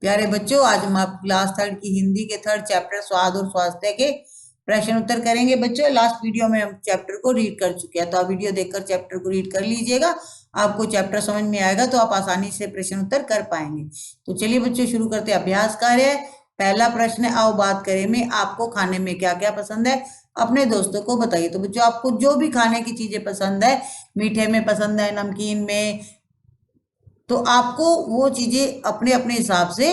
प्यारे बच्चों, आज हम आप क्लास थर्ड की हिंदी के थर्ड चैप्टर स्वाद और स्वास्थ्य के प्रश्न उत्तर करेंगे। बच्चों, लास्ट वीडियो में हम चैप्टर को रीड कर चुके हैं, तो आप वीडियो देखकर चैप्टर को रीड कर लीजिएगा। आपको चैप्टर समझ में आएगा तो आप आसानी से प्रश्न उत्तर कर पाएंगे। तो चलिए बच्चों, शुरू करते हैं अभ्यास कार्य। पहला प्रश्न है, आओ बात करें में आपको खाने में क्या क्या पसंद है, अपने दोस्तों को बताइए। तो बच्चों, आपको जो भी खाने की चीजें पसंद है, मीठे में पसंद है, नमकीन में, तो आपको वो चीजें अपने अपने हिसाब से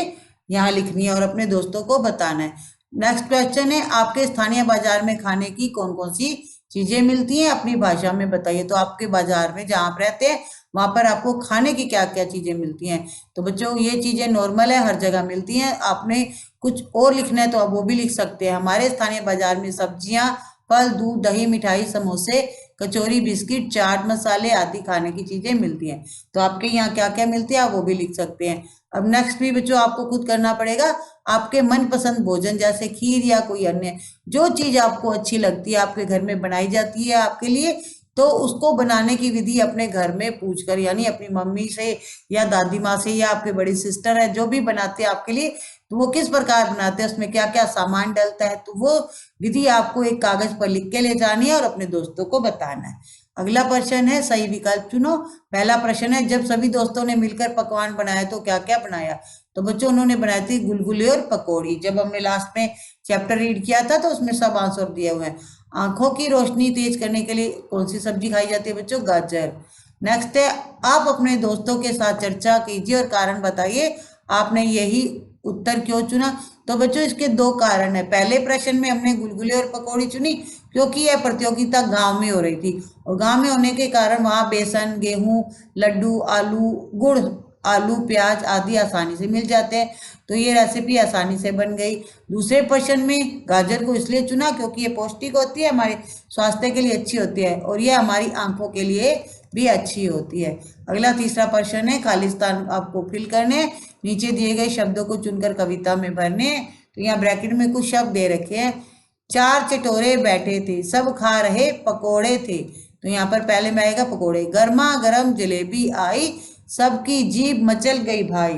यहाँ लिखनी है और अपने दोस्तों को बताना है। नेक्स्ट क्वेश्चन है, आपके स्थानीय बाजार में खाने की कौन कौन सी चीजें मिलती हैं, अपनी भाषा में बताइए। तो आपके बाजार में जहाँ आप रहते हैं वहां पर आपको खाने की क्या क्या चीजें मिलती हैं। तो बच्चों, ये चीजें नॉर्मल है, हर जगह मिलती हैं। आपने कुछ और लिखना है तो आप वो भी लिख सकते हैं। हमारे स्थानीय बाजार में सब्जियां, फल, दूध, दही, मिठाई, समोसे, कचौरी, बिस्किट, चाट मसाले आदि खाने की चीजें मिलती हैं। तो आपके यहाँ क्या क्या मिलती है आप वो भी लिख सकते हैं। अब नेक्स्ट भी बच्चों आपको खुद करना पड़ेगा। आपके मनपसंद भोजन जैसे खीर या कोई अन्य जो चीज आपको अच्छी लगती है, आपके घर में बनाई जाती है आपके लिए, तो उसको बनाने की विधि अपने घर में पूछकर, यानी अपनी मम्मी से या दादी माँ से या आपके बड़ी सिस्टर है जो भी बनाते हैं आपके लिए, तो वो किस प्रकार बनाते हैं, उसमें क्या क्या सामान डलता है, तो वो विधि आपको एक कागज पर लिख के ले जानी है और अपने दोस्तों को बताना है। अगला प्रश्न है, सही विकल्प चुनो। पहला प्रश्न है, जब सभी दोस्तों ने मिलकर पकवान बनाया तो क्या क्या बनाया। तो बच्चों, उन्होंने बनाई थी गुलगुले और पकौड़ी। जब हमने लास्ट में चैप्टर रीड किया था तो उसमें सब आंसर दिए हुए हैं। आंखों की रोशनी तेज करने के लिए कौन सी सब्जी खाई जाती है बच्चों, गाजर। नेक्स्ट है, आप अपने दोस्तों के साथ चर्चा कीजिए और कारण बताइए, आपने यही उत्तर क्यों चुना। तो बच्चों, इसके दो कारण है। पहले प्रश्न में हमने गुलगुले और पकौड़ी चुनी क्योंकि यह प्रतियोगिता गांव में हो रही थी और गांव में होने के कारण वहां बेसन, गेहूं, लड्डू, आलू, गुड़, आलू, प्याज आदि आसानी से मिल जाते हैं, तो ये रेसिपी आसानी से बन गई। दूसरे प्रश्न में गाजर को इसलिए चुना क्योंकि ये पौष्टिक होती है, हमारे स्वास्थ्य के लिए अच्छी होती है और ये हमारी आंखों के लिए भी अच्छी होती है। अगला तीसरा प्रश्न है, खाली स्थान आपको फिल करने, नीचे दिए गए शब्दों को चुनकर कविता में भरने। तो यहाँ ब्रैकेट में कुछ शब्द दे रखे हैं। चार चटोरे बैठे थे, सब खा रहे पकोड़े थे। तो यहाँ पर पहले में आएगा पकोड़े। गर्मा गर्म जलेबी आई, सबकी जीभ मचल गई भाई।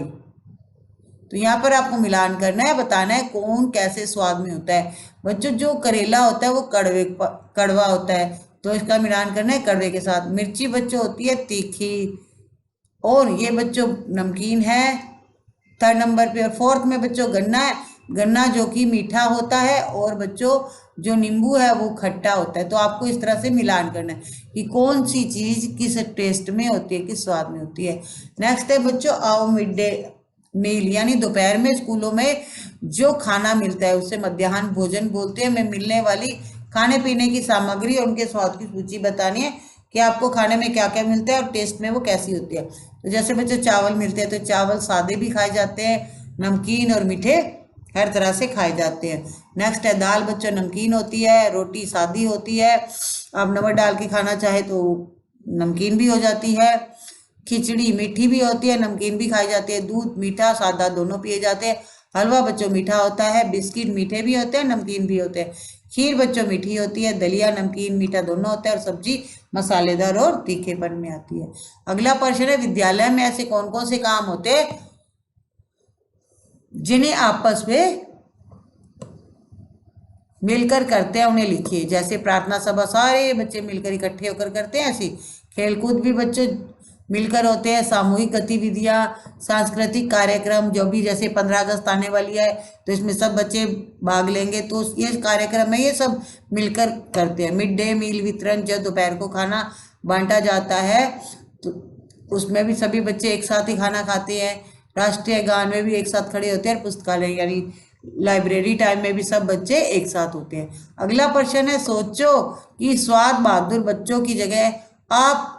तो यहाँ पर आपको मिलान करना है, बताना है कौन कैसे स्वाद में होता है। बच्चों, जो करेला होता है वो कड़वा होता है, तो इसका मिलान करना है कड़वे के साथ। मिर्ची बच्चों होती है तीखी, और ये बच्चों नमकीन है थर्ड नंबर पे। और फोर्थ में बच्चों गन्ना है, गन्ना जो कि मीठा होता है, और बच्चों जो नींबू है वो खट्टा होता है। तो आपको इस तरह से मिलान करना है कि कौन सी चीज किस टेस्ट में होती है, किस स्वाद में होती है। नेक्स्ट है बच्चों, आओ मिड डे मील, यानी दोपहर में स्कूलों में जो खाना मिलता है उसे मध्याह्न भोजन बोलते हैं। में मिलने वाली खाने पीने की सामग्री और उनके स्वाद की सूची बतानी है कि आपको खाने में क्या क्या मिलता है और टेस्ट में वो कैसी होती है। तो जैसे बच्चों चावल मिलते हैं तो चावल सादे भी खाए जाते हैं, नमकीन और मीठे हर तरह से खाए जाते हैं। नेक्स्ट है दाल बच्चों नमकीन होती है, रोटी सादी होती है, आप नमक डाल के खाना चाहे तो नमकीन भी हो जाती है। खिचड़ी मीठी भी होती है, नमकीन भी खाई जाती है। दूध मीठा सादा दोनों पिए जाते हैं। हलवा बच्चों मीठा होता है, बिस्किट मीठे भी होते हैं, नमकीन भी होते हैं। खीर बच्चों मीठी होती है, दलिया नमकीन मीठा दोनों होता है, और सब्जी मसालेदार और तीखेपन में आती है। अगला प्रश्न है, विद्यालय में ऐसे कौन कौन से काम होते हैं जिन्हें आपस में मिलकर करते हैं, उन्हें लिखिए। जैसे प्रार्थना सभा सारे बच्चे मिलकर इकट्ठे होकर करते हैं, ऐसी खेलकूद भी बच्चों मिलकर होते हैं। सामूहिक गतिविधियां, सांस्कृतिक कार्यक्रम जो भी, जैसे 15 अगस्त आने वाली है तो इसमें सब बच्चे भाग लेंगे, तो ये कार्यक्रम है, ये सब मिलकर करते हैं। मिड डे मील वितरण, जब दोपहर को खाना बांटा जाता है तो उसमें भी सभी बच्चे एक साथ ही खाना खाते हैं। राष्ट्रीय गान में भी एक साथ खड़े होते हैं। पुस्तकालय यानी लाइब्रेरी टाइम में भी सब बच्चे एक साथ होते हैं। अगला प्रश्न है, सोचो कि स्वाद बहादुर बच्चों की जगह आप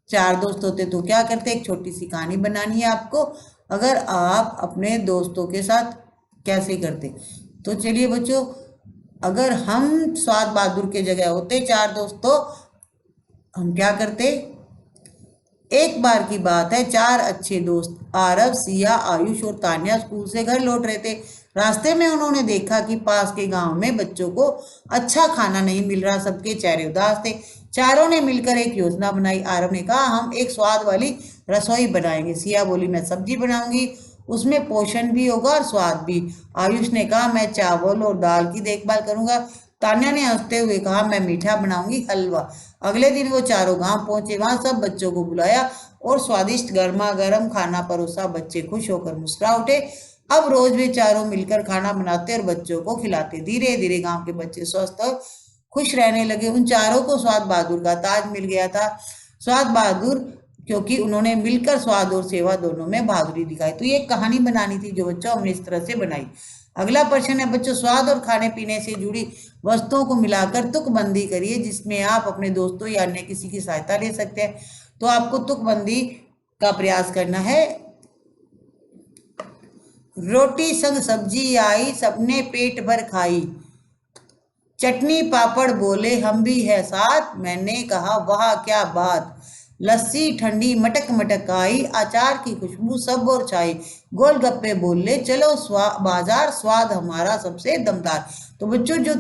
चार दोस्त होते तो क्या करते। एक छोटी सी कहानी बनानी है आपको, अगर आप अपने दोस्तों के साथ कैसे करते। तो चलिए बच्चों, अगर हम स्वाद बहादुर के जगह होते चार दोस्त तो हम क्या करते। एक बार की बात है, चार अच्छे दोस्त आरव, सिया, आयुष और तान्या स्कूल से घर लौट रहे थे। रास्ते में उन्होंने देखा कि पास के गांव में बच्चों को अच्छा खाना नहीं मिल रहा, सबके चेहरे उदास थे। चारों ने मिलकर एक योजना बनाई। आरव ने कहा, हम एक स्वाद वाली रसोई बनाएंगे। सिया बोली, मैं सब्जी बनाऊंगी, उसमें पोषण भी होगा और स्वाद भी। आयुष ने कहा मैं चावल और दाल की देखभाल करूंगा। तान्या ने हंसते हुए कहा मैं मीठा बनाऊंगी हलवा। अगले दिन वो चारों गांव पहुंचे, वहां सब बच्चों को बुलाया और स्वादिष्ट गर्मा गर्म खाना परोसा। बच्चे खुश होकर मुस्कुरा उठे। अब रोज वे चारों मिलकर खाना बनाते और बच्चों को खिलाते। धीरे धीरे गांव के बच्चे स्वस्थ और खुश रहने लगे। उन चारों को स्वाद बहादुर का ताज मिल गया था। स्वाद बहादुर क्योंकि उन्होंने मिलकर स्वाद और सेवा दोनों में बहादुरी दिखाई। तो ये कहानी बनानी थी जो बच्चों हमने इस तरह से बनाई। अगला प्रश्न है बच्चों, स्वाद और खाने पीने से जुड़ी वस्तुओं को मिलाकर तुकबंदी करिए जिसमें आप अपने दोस्तों या अन्य किसी की सहायता ले सकते हैं। तो आपको तुकबंदी का प्रयास करना है। रोटी संग सब्जी आई, सबने पेट भर खाई। चटनी पापड़ बोले हम भी है साथ, मैंने कहा वाह क्या बात। लस्सी ठंडी मटक मटक आई, अचार की खुशबू सब और छाई। गोलगप्पे बोले चलो बाजार, स्वाद हमारा सबसे दमदार। तो बच्चों जो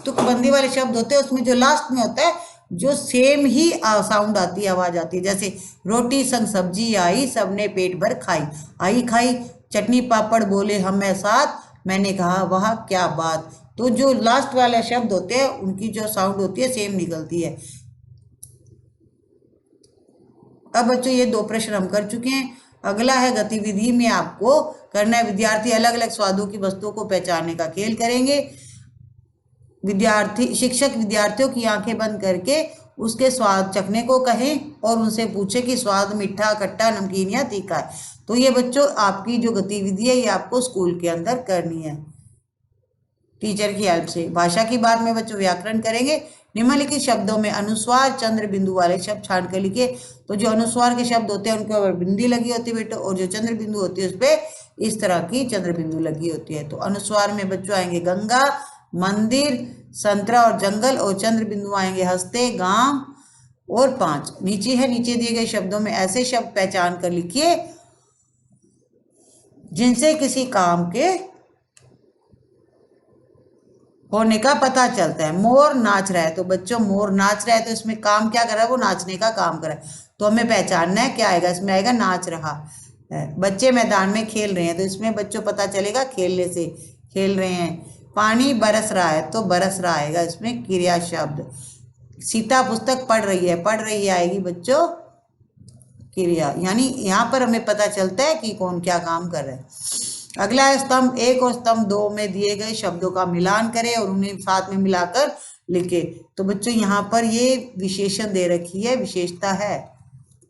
तुकबंदी वाले शब्द होते हैं उसमें जो लास्ट में होता है जो सेम ही साउंड आती है, आवाज आती है। जैसे रोटी संग सब्जी आई, सबने पेट भर खाई, आई खाई। चटनी पापड़ बोले हम है साथ, मैंने कहा वाह क्या बात। तो जो लास्ट वाले शब्द होते हैं उनकी जो साउंड होती है सेम निकलती है। अब बच्चों ये 2 प्रश्न हम कर चुके हैं। अगला है गतिविधि में आपको करना है विद्यार्थी अलग अलग स्वादों की वस्तुओं को पहचानने का खेल करेंगे। शिक्षक विद्यार्थियों की आंखें बंद करके उसके स्वाद चखने को कहें और उनसे पूछे कि स्वाद मीठा, खट्टा, नमकीन या तीखा है। तो ये बच्चों आपकी जो गतिविधि है ये आपको स्कूल के अंदर करनी है टीचर की हेल्प से। भाषा की बात में बच्चों व्याकरण करेंगे। निम्नलिखित शब्दों में अनुस्वार चंद्र बिंदु वाले शब्द छांट कर लिखिए। तो जो अनुस्वार के शब्द होते हैं उनके ऊपर बिंदी लगी होती है बेटो, और जो चंद्र बिंदु होती है उस पर इस तरह की चंद्र बिंदु लगी होती है। तो अनुस्वार में बच्चों आएंगे गंगा, मंदिर, संतरा और जंगल, और चंद्र बिंदु आएंगे हंसते, गांव और 5। नीचे है, नीचे दिए गए शब्दों में ऐसे शब्द पहचान कर लिखिए जिनसे किसी काम के होने का पता चलता है। मोर नाच रहा है, तो बच्चों मोर नाच रहा है तो इसमें काम क्या कर रहा है, वो नाचने का काम कर रहा है। तो हमें पहचानना है क्या आएगा, इसमें आएगा नाच रहा है। बच्चे मैदान में खेल रहे हैं, तो इसमें बच्चों पता चलेगा खेलने से, खेल रहे हैं। पानी बरस रहा है, तो बरस रहा आएगा इसमें क्रिया शब्द। सीता पुस्तक पढ़ रही है, पढ़ रही आएगी बच्चों क्रिया। यानी यहाँ पर हमें पता चलता है कि कौन क्या काम कर रहा है। अगला है स्तंभ 1 और स्तंभ 2 में दिए गए शब्दों का मिलान करें और उन्हें साथ में मिलाकर लिखे। तो बच्चों यहाँ पर ये विशेषण दे रखी है, विशेषता है,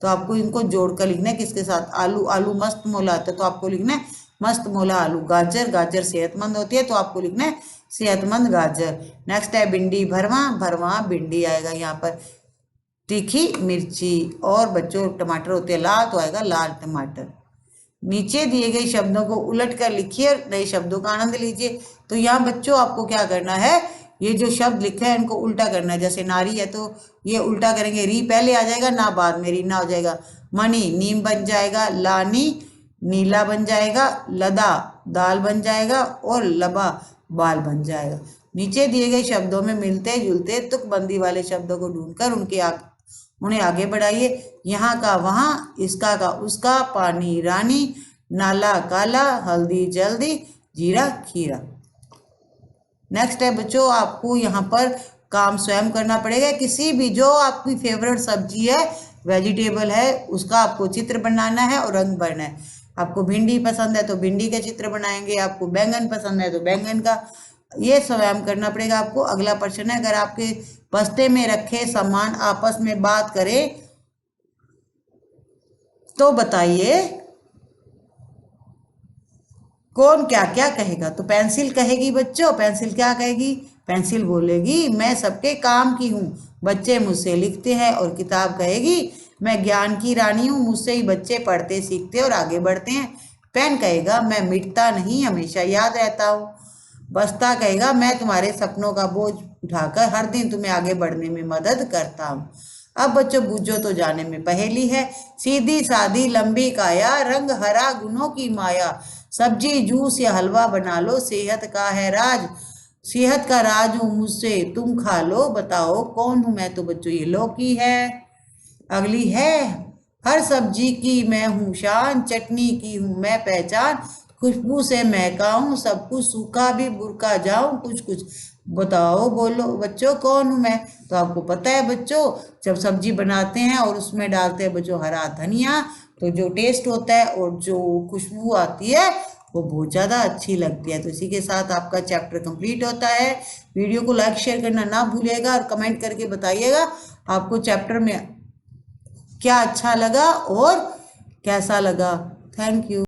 तो आपको इनको जोड़कर लिखना है। किसके साथ, आलू, आलू मस्त मोला आता है तो आपको लिखना है मस्त मोला आलू। गाजर, गाजर सेहतमंद होती है तो आपको लिखना है सेहतमंद गाजर। नेक्स्ट है भिंडी, भरवा, भरवा भिंडी आएगा यहाँ पर। तीखी मिर्ची, और बच्चों टमाटर होते हैं लाल तो आएगा लाल टमाटर। नीचे दिए गए शब्दों को उलट कर लिखिए और नए शब्दों का आनंद लीजिए। तो यहाँ बच्चों आपको क्या करना है, ये जो शब्द लिखे हैं इनको उल्टा करना है। जैसे नारी है तो ये उल्टा करेंगे, री पहले आ जाएगा, ना बाद में, रीना हो जाएगा। मणि नीम बन जाएगा, लानी नीला बन जाएगा, लदा दाल बन जाएगा, और लबा बाल बन जाएगा। नीचे दिए गए शब्दों में मिलते जुलते तुकबंदी वाले शब्दों को ढूंढकर उन्हें आगे बढ़ाइए। यहाँ का वहाँ, इसका का उसका, पानी रानी, नाला काला, हल्दी जल्दी, जीरा खीरा। नेक्स्ट है बच्चों आपको यहाँ पर काम स्वयं करना पड़ेगा। किसी भी जो आपकी फेवरेट सब्जी है, वेजिटेबल है, उसका आपको चित्र बनाना है और रंग भरना है। आपको भिंडी पसंद है तो भिंडी का चित्र बनाएंगे, आपको बैंगन पसंद है तो बैंगन का, ये स्वयं करना पड़ेगा आपको। अगला प्रश्न है, अगर आपके बस्ते में रखे सामान आपस में बात करें तो बताइए कौन क्या क्या कहेगा। तो पेंसिल कहेगी बच्चों, पेंसिल क्या कहेगी, पेंसिल बोलेगी मैं सबके काम की हूँ, बच्चे मुझसे लिखते हैं। और किताब कहेगी मैं ज्ञान की रानी हूँ, मुझसे ही बच्चे पढ़ते सीखते और आगे बढ़ते हैं। पेन कहेगा मैं मिटता नहीं, हमेशा याद रहता हूँ। बस्ता कहेगा मैं तुम्हारे सपनों का बोझ उठाकर हर दिन तुम्हें आगे बढ़ने में मदद करता हूँ। अब बच्चों बूझो तो जाने में पहेली है। सीधी सादी लंबी काया, रंग हरा गुनों की माया, सब्जी जूस या हलवा बना लो, सेहत का है राज, सेहत का राज हूँ मुझसे तुम खा लो, बताओ कौन हूँ मैं। तो बच्चों ये लौकी है। अगली है हर सब्जी की मैं हूँ शान, चटनी की हूँ मैं पहचान, खुशबू से महका हूँ सब कुछ, सूखा भी बुरका जाऊँ कुछ कुछ। बताओ बोलो बच्चों कौन हूँ मैं? तो आपको पता है बच्चों, जब सब्जी बनाते हैं और उसमें डालते हैं बच्चों हरा धनिया, तो जो टेस्ट होता है और जो खुशबू आती है वो बहुत ज़्यादा अच्छी लगती है। तो इसी के साथ आपका चैप्टर कंप्लीट होता है। वीडियो को लाइक शेयर करना ना भूलिएगा और कमेंट करके बताइएगा आपको चैप्टर में क्या अच्छा लगा और कैसा लगा। Thank you.